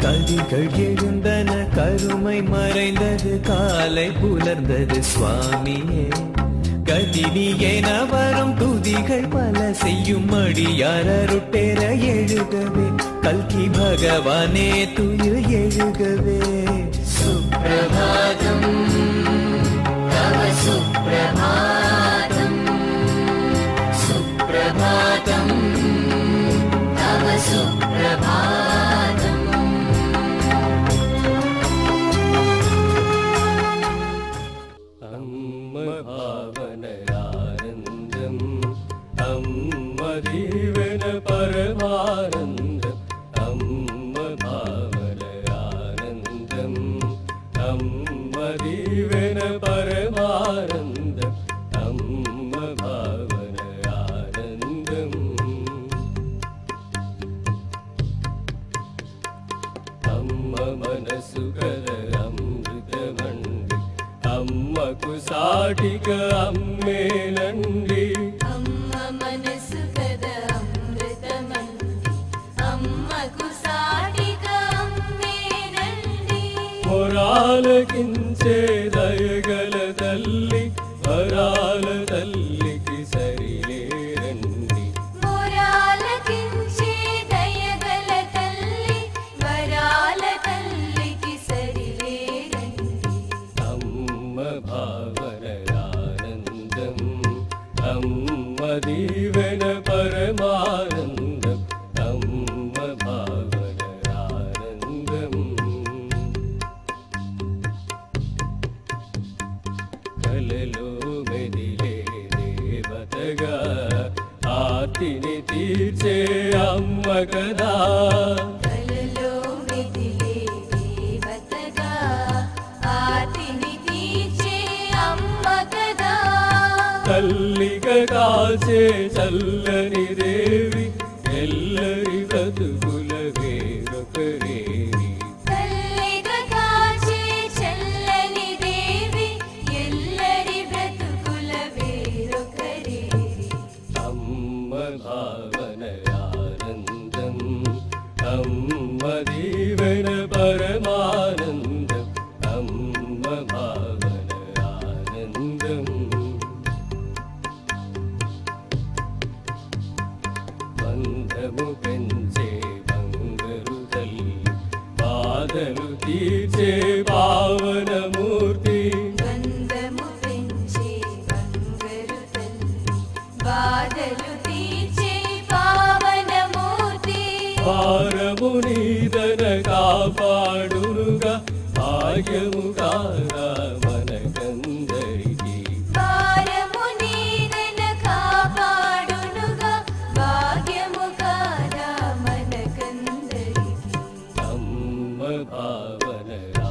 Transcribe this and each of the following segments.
கதிகள் எழுந்தன கருமை மறைந்தது காலை புலர்ந்தது சுவாமியே கதினியேன வரும் துதிகள் பல செய்யும் அடியார் அருட்டேற எழுகவே கல்கி பகவானே துயில் எழுகவே சுப்ரபாதம் தவ சுப்ரபாதம் சுப்ரபாதம் தவ சுப்ரபாதம் அம்ம பாவனயானந்தம் அம்ம தீவன பரமானந்தம் அம்ம பாவனயானந்தம் அம்ம தீவன பரமானந்தம் அம்ம பாவனயானந்தம் அம்ம மனசுகர அமிர்தமண்டி అమ్మకు సాటిగా అమ్మే నండి అమ్మ మనసు కదా అమృతమండి అమ్మకు సాటిగా అమ్మే నండి మొరాలకించే దయగల తల్లి వరాల తల్లికి సరిలేరండి మొరాలకించే దయగల తల్లి వరాల తల్లికి సరిలేరండి అమ్మ భావనయానందం అమ్మ దీవెన పరమానందం అమ్మ భావనయానందం కలలో మెదిలే దేవతగా ఆర్తిని తీర్చే అమ్మ కదా కలలో మెదిలే దేవతగా ఆర్తిని తీర్చే అమ్మ కదా తల్లిగా కాచే చల్లని దేవి ఎల్లరి బ్రతుకుల వేరొకరేవి తల్లిగా కాచే చల్లని దేవి ఎల్లరి బ్రతుకుల వేరొకరేవి అమ్మ భావనయానందం అమ్మ దీవెన పరమానందం అమ్మ భావనయానందం బంధము పెంచే బంగరు తల్లి బాధలు తీర్చే పావనమూర్తి బంధము పెంచే బంగారు తల్లి బాధలు తీర్చే పావనమూర్తి భారము నీదన కాపాడునుగా భాగ్యము కాగా మనకందరికీ భారము నీదన కాపాడునుగా భాగ్యము కాదా మనకందరికీ అమ్మ భావనయానందం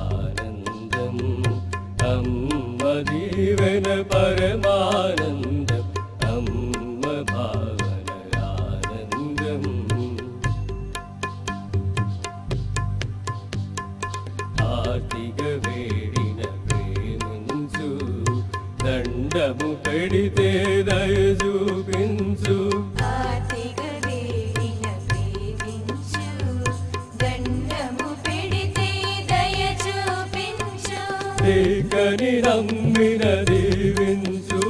అమ్మ దీవెన పరమానందం అమ్మ భావనయానందం ఆర్తిగ వేడిన ప్రేమించు దండము పెడితే దయ చూపించు ఆర్తిగా వేడిన ప్రేమించు దండము పెడితే దయ చూపించు ఏకని నమ్మిన దీవించు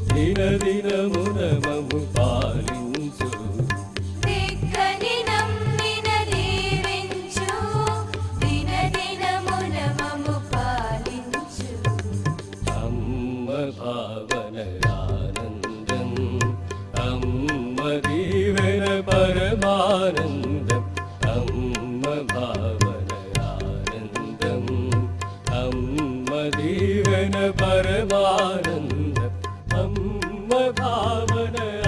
దిన దినమున మము పాలించు దిక్కని నమ్మిన దీవించు దిన దినమున మము పాలించు అమ్మ భావనయానందం అమ్మ దీవెన పరమానందం అమ్మ भावनयानन्दम् अम्म दीवन परमानन्दम् अम्म भावनयानन्दम्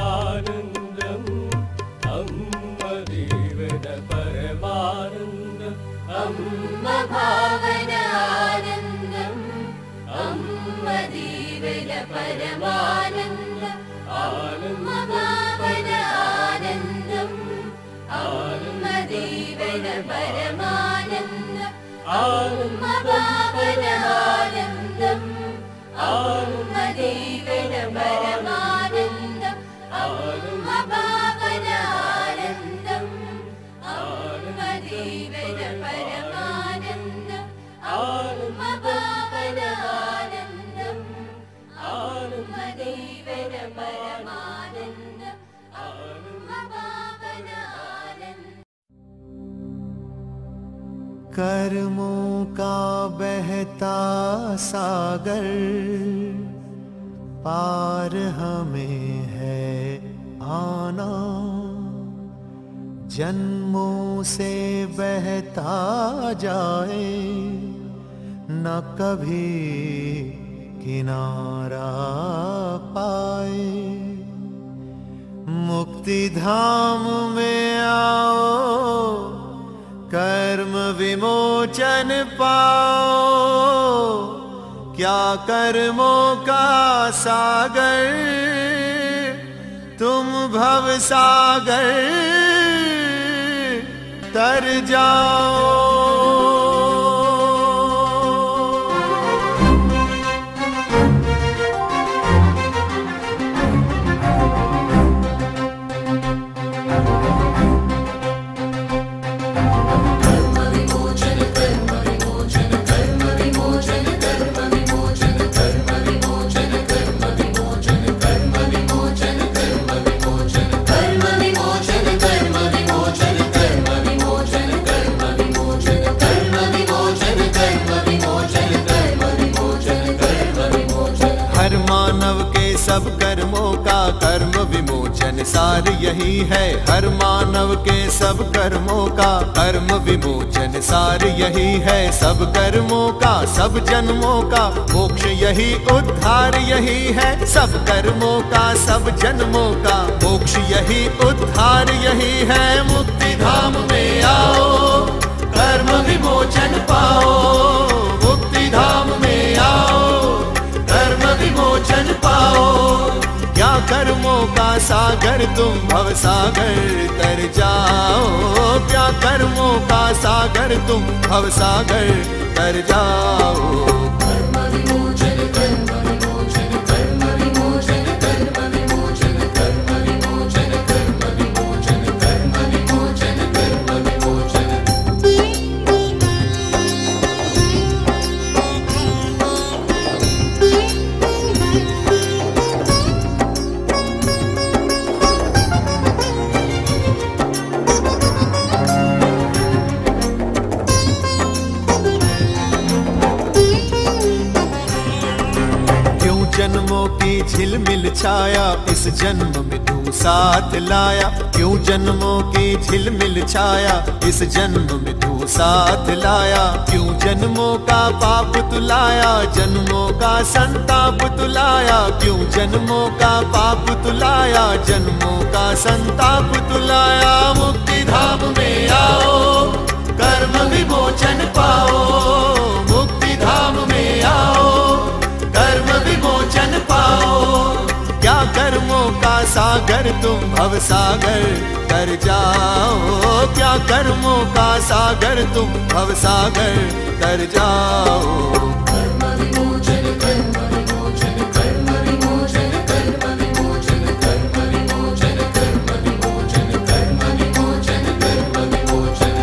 अम्म दीवन परमानन्दम् अम्म भावनानन्दम् अम्म दीवन परमानन्दम् अम्म भावनानन्दम् अम्म दीवन परमानन्दम् अम्म भावनानन्दम् अम्म दीवन परमानन्दम् अम्म भावनानन्दम् अम्म दीवन परमानन्दम् अम्म भावनानन्दम् अम्म दीवन परमानन्दम् अम्म भावनानन्दम्। कर्मों का बहता सागर पार हमें है आना, जन्मों से बहता जाए न कभी किनारा पाए। मुक्ति धाम में आओ कर्म विमोचन पाओ, क्या कर्मों का सागर तुम भव सागर तर जाओ। सब कर्मों का कर्म विमोचन सार यही है। हर मानव के सब कर्मों का कर्म विमोचन सार यही है। सब कर्मों का सब जन्मों का मोक्ष यही उद्धार यही है। सब कर्मों का सब जन्मों का मोक्ष यही उद्धार यही है। मुक्ति धाम में आओ कर्म विमोचन पाओ। मुक्ति धाम में आओ कर्म विमोचन पाओ। क्या कर्मों का सागर तुम भव सागर तर जाओ। क्या कर्मों का सागर तुम भव सागर तर जाओ। कर्म विमोचन कर्म विमोचन कर्म विमोचन कर्म विमोचन कर्म विमोचन कर्म विमोचन कर्म विमोचन कर्म विमोचन। जन्मों की झिलमिल छाया इस जन्म में तू साथ लाया। क्यों जन्मों की झिलमिल छाया इस जन्म में तू साथ लाया। क्यों जन्मों का पाप तुलाया जन्मों का संताप तुलाया। क्यों जन्मों का पाप तुलाया जन्मों का संताप तुलाया। मुक्ति धाम में आओ कर्म विमोचन पाओ। मुक्ति धाम में आओ कर्म विमोचन पाओ। क्या कर्मों का सागर तुम भव सागर तर जाओ। क्या कर्मों का सागर तुम भव सागर तर जाओ। कर्म विमोचन कर्म विमोचन कर्म विमोचन कर्म विमोचन कर्म विमोचन कर्म विमोचन कर्म विमोचन कर्म विमोचन।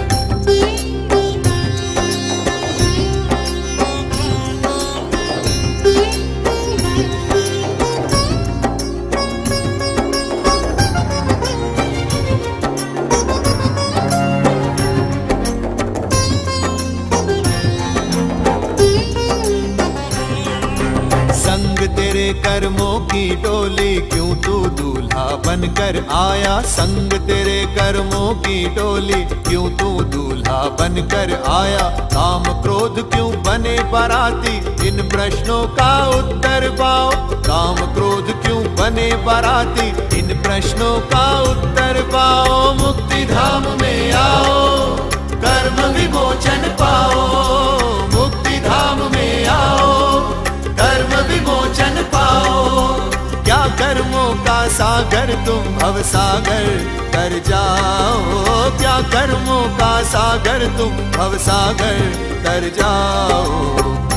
तेरे कर्मों की डोली क्यों तू दूल्हा बनकर आया। संग तेरे कर्मों की डोली क्यों तू दूल्हा बनकर आया, काम क्रोध क्यों बने बाराती, इन प्रश्नों का उत्तर पाओ। काम क्रोध क्यों बने बाराती, इन प्रश्नों का उत्तर पाओ। मुक्ति धाम में आओ, कर्म विमोचन पाओ। मुक्ति धाम में आओ, कर्म विमोचन पाओ। क्या कर्मों का सागर तुम भव सागर कर जाओ, क्या कर्मों का सागर तुम भव सागर कर जाओ।